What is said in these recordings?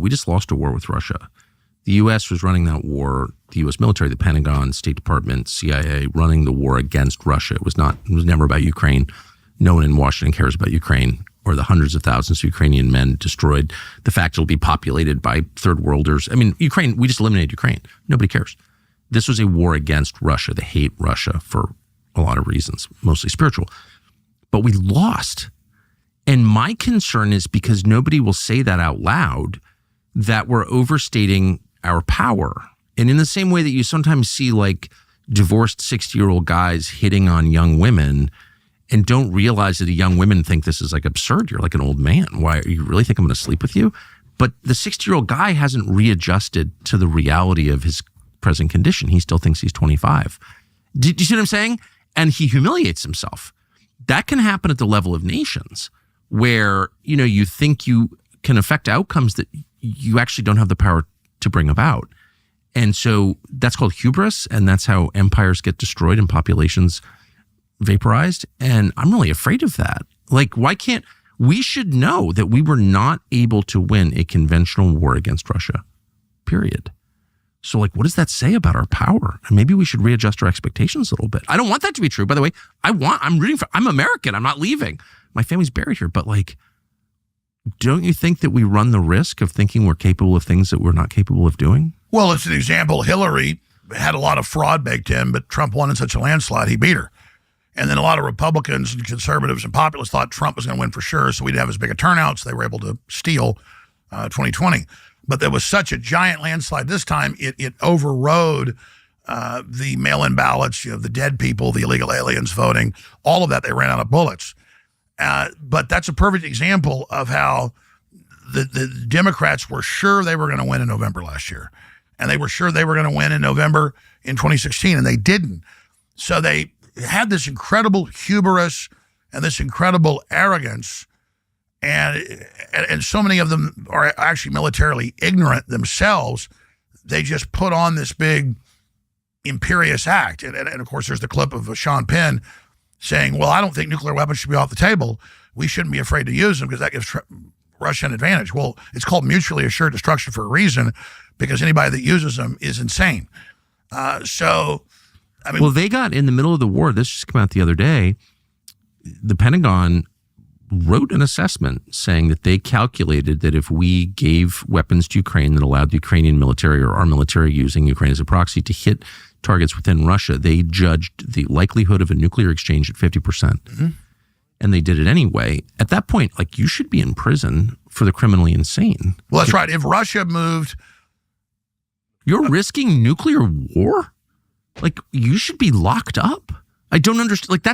We just lost a war with Russia. The U.S. was running that war, the U.S. military, the Pentagon, State Department, CIA, running the war against Russia. It was never about Ukraine. No one in Washington cares about Ukraine or the hundreds of thousands of Ukrainian men destroyed. The fact it'll be populated by third worlders. I mean, Ukraine, we just eliminated Ukraine. Nobody cares. This was a war against Russia. They hate Russia for a lot of reasons, mostly spiritual. But we lost. And my concern is because nobody will say that out loud, that we're overstating our power. And in the same way that you sometimes see like divorced 60-year-old guys hitting on young women and don't realize that the young women think this is like absurd. You're like an old man. Why, you really think I'm going to sleep with you? But the 60-year-old guy hasn't readjusted to the reality of his present condition. He still thinks he's 25. Do you see what I'm saying? And he humiliates himself. That can happen at the level of nations where, you know, you think you can affect outcomes that you actually don't have the power to bring about. And so that's called hubris, and that's how empires get destroyed and populations vaporized. And I'm really afraid of that. Like, why can't we should know that we were not able to win a conventional war against Russia, period. So like, what does that say about our power? And maybe we should readjust our expectations a little bit. I don't want that to be true, by the way. I'm American. I'm not leaving. My family's buried here. But like, don't you think that we run the risk of thinking we're capable of things that we're not capable of doing? Well, it's an example. Hillary had a lot of fraud baked in, but Trump won in such a landslide, he beat her. And then a lot of Republicans and conservatives and populists thought Trump was going to win for sure, so we'd have as big a turnout, so they were able to steal 2020. But there was such a giant landslide this time, it overrode the mail-in ballots, you know, the dead people, the illegal aliens voting, all of that. They ran out of bullets. But that's a perfect example of how the Democrats were sure they were going to win in November last year. And they were sure they were going to win in November in 2016, and they didn't. So they had this incredible hubris and this incredible arrogance. And so many of them are actually militarily ignorant themselves. They just put on this big imperious act. And of course, there's the clip of Sean Penn saying, well, I don't think nuclear weapons should be off the table. We shouldn't be afraid to use them because that gives Russia an advantage. Well, it's called mutually assured destruction for a reason, because anybody that uses them is insane. So, I mean... Well, they got in the middle of the war. This just came out the other day. The Pentagon wrote an assessment saying that they calculated that if we gave weapons to Ukraine that allowed the Ukrainian military or our military using Ukraine as a proxy to hit targets within Russia, they judged the likelihood of a nuclear exchange at 50%. Mm-hmm. And they did it anyway. At that point, like, you should be in prison for the criminally insane. Well, that's right. If Russia moved... You're risking nuclear war? Like, you should be locked up. I don't understand. Like,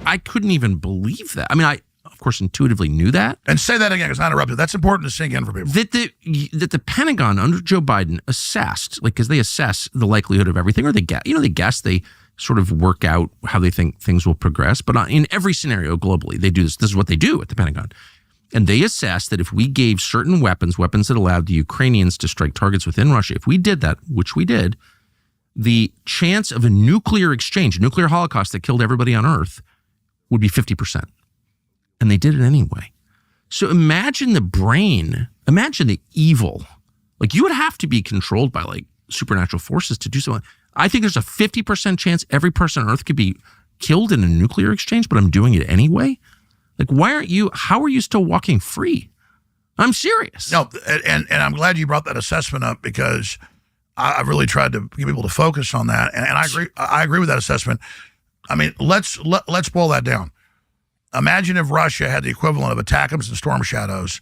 I couldn't even believe that. I mean, I, of course, intuitively knew that. And say that again, because I interrupted. That's important to sink in for people. That the Pentagon under Joe Biden assessed, like, because they assess the likelihood of everything, or they guess, they sort of work out how they think things will progress. But in every scenario globally, they do this. This is what they do at the Pentagon. And they assessed that if we gave certain weapons that allowed the Ukrainians to strike targets within Russia, if we did that, which we did, the chance of a nuclear exchange, a nuclear holocaust that killed everybody on Earth, would be 50%. And they did it anyway. So imagine the brain, imagine the evil. Like, you would have to be controlled by like supernatural forces to do something. I think there's a 50% chance every person on Earth could be killed in a nuclear exchange, but I'm doing it anyway. Like, how are you still walking free? I'm serious. No, and I'm glad you brought that assessment up, because I really tried to get people to focus on that. And I agree with that assessment. I mean, let's boil that down. Imagine if Russia had the equivalent of ATACMS and Storm Shadows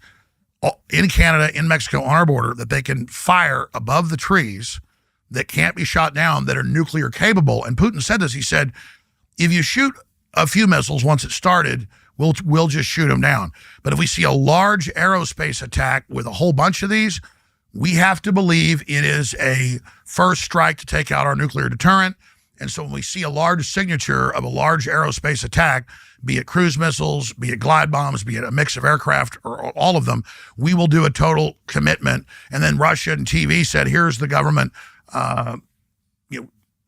in Canada, in Mexico, on our border, that they can fire above the trees that can't be shot down, that are nuclear capable. And Putin said this. He said, if you shoot a few missiles once it started, we'll just shoot them down. But if we see a large aerospace attack with a whole bunch of these, we have to believe it is a first strike to take out our nuclear deterrent. And so when we see a large signature of a large aerospace attack, be it cruise missiles, be it glide bombs, be it a mix of aircraft, or all of them, we will do a total commitment. And then Russia and TV said, here's the government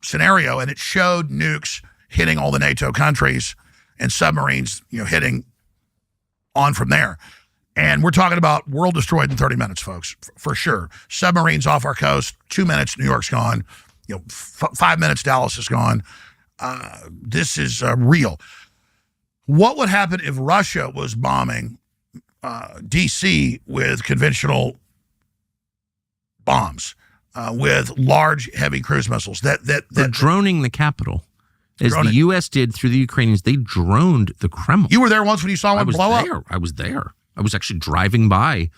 scenario. And it showed nukes hitting all the NATO countries and submarines, hitting on from there. And we're talking about world destroyed in 30 minutes, folks, for sure. Submarines off our coast, 2 minutes, New York's gone. 5 minutes, Dallas is gone. This is real. What would happen if Russia was bombing D.C. with conventional bombs, with large, heavy cruise missiles? They're droning the capital. As the U.S. did through the Ukrainians, they droned the Kremlin. You were there once when you saw one blow up? I was there. I was actually driving by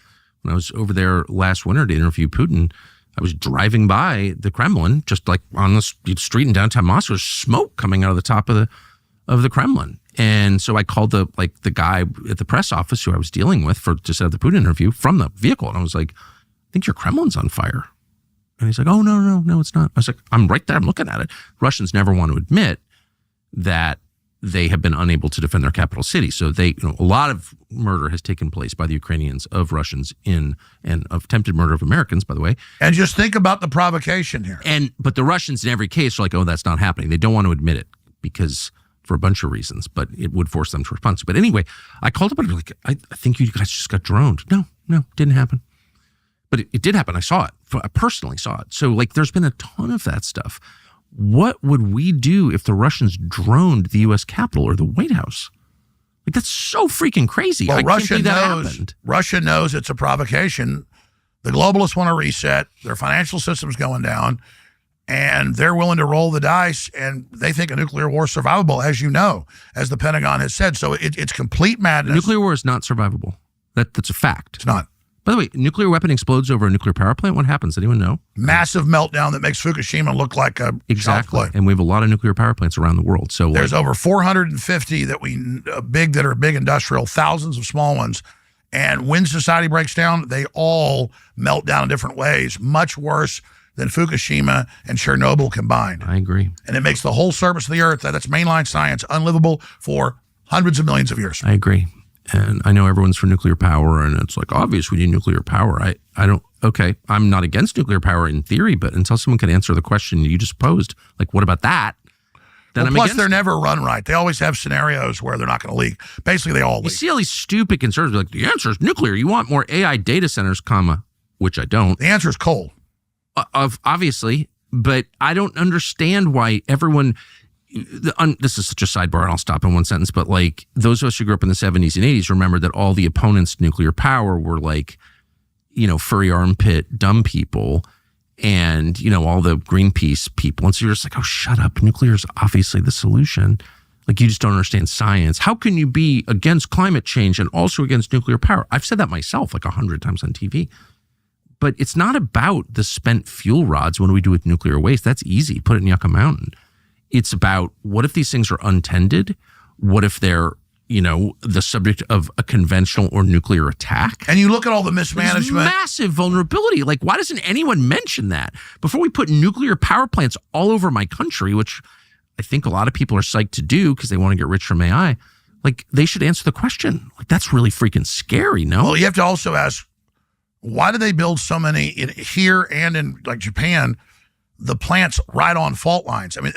when I was over there last winter to interview Putin. I was driving by the Kremlin, just like on the street in downtown Moscow, there's smoke coming out of the top of the Kremlin. And so I called the guy at the press office who I was dealing with to set up the Putin interview from the vehicle. And I was like, I think your Kremlin's on fire. And he's like, oh, no, it's not. I was like, I'm right there. I'm looking at it. Russians never want to admit that they have been unable to defend their capital city. So a lot of murder has taken place by the Ukrainians of Russians and of attempted murder of Americans, by the way. And just think about the provocation here. But the Russians in every case are like, oh, that's not happening. They don't want to admit it because for a bunch of reasons, but it would force them to respond. But anyway, I called up and like, I think you guys just got droned. No, didn't happen. But it did happen. I saw it. I personally saw it. So there's been a ton of that stuff. What would we do if the Russians droned the U.S. Capitol or the White House? That's so freaking crazy. Well, I can't believe that happened. Russia knows it's a provocation. The globalists want to reset. Their financial system's going down, and they're willing to roll the dice, and they think a nuclear war is survivable, as you know, as the Pentagon has said. So it's complete madness. Nuclear war is not survivable. That's a fact. It's not. By the way, nuclear weapon explodes over a nuclear power plant. What happens? Anyone know? Massive meltdown that makes Fukushima look like a exactly. And we have a lot of nuclear power plants around the world. So there's over 450 that are big industrial, thousands of small ones. And when society breaks down, they all melt down in different ways, much worse than Fukushima and Chernobyl combined. I agree. And it makes the whole surface of the earth, that's mainline science, unlivable for hundreds of millions of years. I agree. And I know everyone's for nuclear power, and it's like, obvious we need nuclear power. I don't, okay, I'm not against nuclear power in theory, but until someone can answer the question you just posed, like, what about that? Then I'm plus, against they're never run right. They always have scenarios where they're not going to leak. Basically, they all leak. You see all these stupid concerns, like, the answer is nuclear. You want more AI data centers, which I don't. The answer is coal. Obviously, but I don't understand why everyone... this is such a sidebar, and I'll stop in one sentence, but those of us who grew up in the 70s and 80s remember that all the opponents to nuclear power were furry armpit dumb people and, all the Greenpeace people. And so you're just like, oh, shut up. Nuclear is obviously the solution. You just don't understand science. How can you be against climate change and also against nuclear power? I've said that myself 100 times on TV. But it's not about the spent fuel rods. What do we do with nuclear waste? That's easy. Put it in Yucca Mountain. It's about what if these things are untended? What if they're, the subject of a conventional or nuclear attack? And you look at all the mismanagement. There's massive vulnerability. Why doesn't anyone mention that? Before we put nuclear power plants all over my country, which I think a lot of people are psyched to do because they want to get rich from AI, they should answer the question. That's really freaking scary, no? Well, you have to also ask, why do they build so many here and in Japan, the plants right on fault lines? I mean,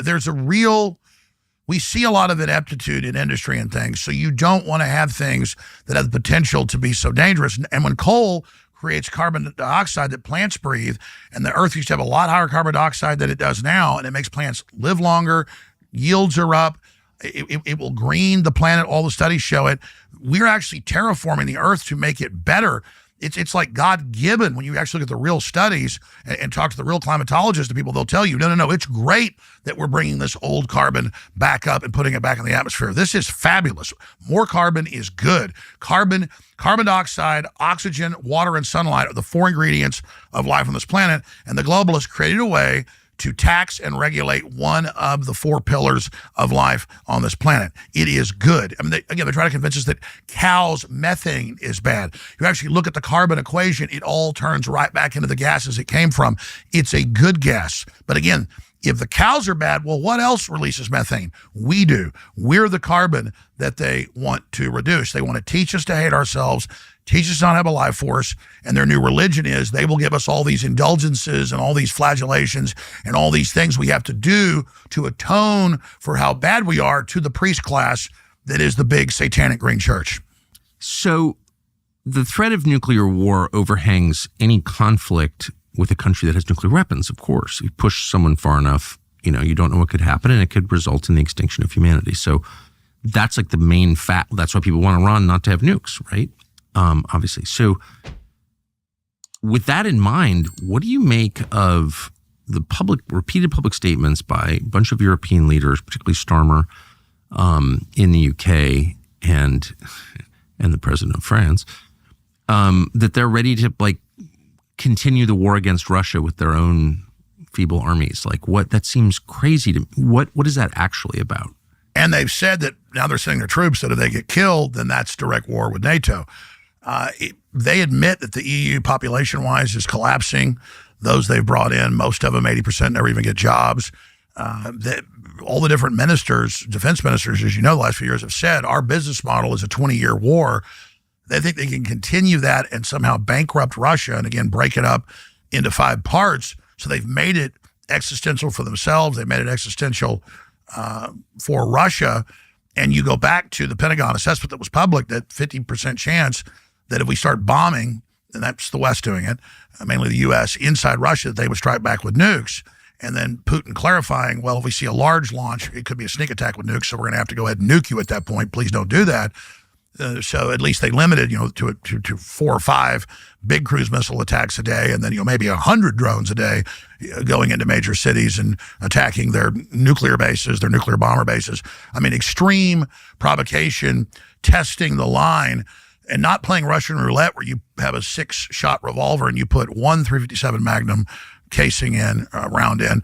we see a lot of ineptitude in industry and things, so you don't want to have things that have the potential to be so dangerous. And when coal creates carbon dioxide that plants breathe, and the earth used to have a lot higher carbon dioxide than it does now, and it makes plants live longer, yields are up, it will green the planet, all the studies show it. We're actually terraforming the earth to make it better. It's like God-given when you actually look at the real studies and talk to the real climatologists, the people, they'll tell you, no, it's great that we're bringing this old carbon back up and putting it back in the atmosphere. This is fabulous. More carbon is good. Carbon dioxide, oxygen, water, and sunlight are the 4 ingredients of life on this planet, and the globalists created a way to tax and regulate one of the 4 pillars of life on this planet. It is good. I mean, they're trying to convince us that cows' methane is bad. You actually look at the carbon equation, it all turns right back into the gases it came from. It's a good gas. But again, if the cows are bad, well, what else releases methane? We do. We're the carbon that they want to reduce. They want to teach us to hate ourselves, teach us not to have a life force, and their new religion is they will give us all these indulgences and all these flagellations and all these things we have to do to atone for how bad we are to the priest class that is the big satanic green church. So the threat of nuclear war overhangs any conflict with a country that has nuclear weapons, of course. You push someone far enough, you don't know what could happen, and it could result in the extinction of humanity. So that's like the main fact. That's why people want to run, not to have nukes, right? Obviously. So with that in mind, what do you make of the repeated public statements by a bunch of European leaders, particularly Starmer in the UK and the president of France, that they're ready to continue the war against Russia with their own feeble armies? That seems crazy to me. What is that actually about? And they've said that now they're sending their troops, that if they get killed, then that's direct war with NATO. They admit that the EU population-wise is collapsing. Those they've brought in, most of them, 80%, never even get jobs. All the different ministers, defense ministers, as you know, the last few years have said, our business model is a 20-year war. They think they can continue that and somehow bankrupt Russia and, again, break it up into 5 parts. So they've made it existential for themselves. They've made it existential for Russia. And you go back to the Pentagon assessment that was public, that 50% chance that if we start bombing, and that's the West doing it, mainly the U.S., inside Russia, they would strike back with nukes. And then Putin clarifying, well, if we see a large launch, it could be a sneak attack with nukes, so we're going to have to go ahead and nuke you at that point. Please don't do that. So at least they limited, to 4 or 5 big cruise missile attacks a day, and then, maybe 100 drones a day going into major cities and attacking their nuclear bases, their nuclear bomber bases. I mean, extreme provocation, testing the line, and not playing Russian roulette where you have a 6-shot revolver and you put 1 .357 Magnum casing in, round in,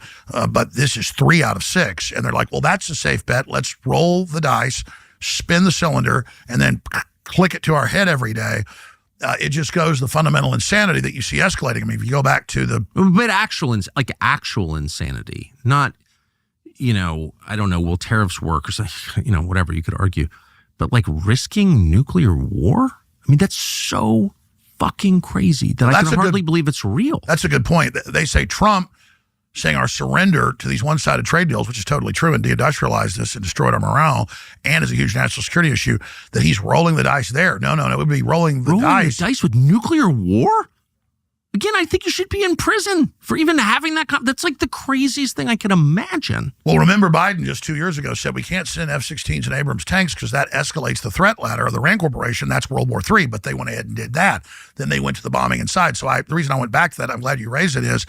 but this is 3 out of 6. And they're like, well, that's a safe bet. Let's roll the dice, spin the cylinder, and then click it to our head every day. It just goes the fundamental insanity that you see escalating. I mean, if you go back to But actual insanity, not, I don't know, will tariffs work or something, whatever you could argue. But risking nuclear war? I mean, that's so fucking crazy that I can hardly believe it's real. That's a good point. They say Trump saying our surrender to these one-sided trade deals, which is totally true, and deindustrialized us and destroyed our morale, and is a huge national security issue, that he's rolling the dice there. No, it would be rolling the dice with nuclear war? Again, I think you should be in prison for even having that. That's the craziest thing I can imagine. Well, remember Biden just 2 years ago said we can't send F-16s and Abrams tanks because that escalates the threat ladder of the Rand Corporation. That's World War III, but they went ahead and did that. Then they went to the bombing inside. So the reason I went back to that, I'm glad you raised it, is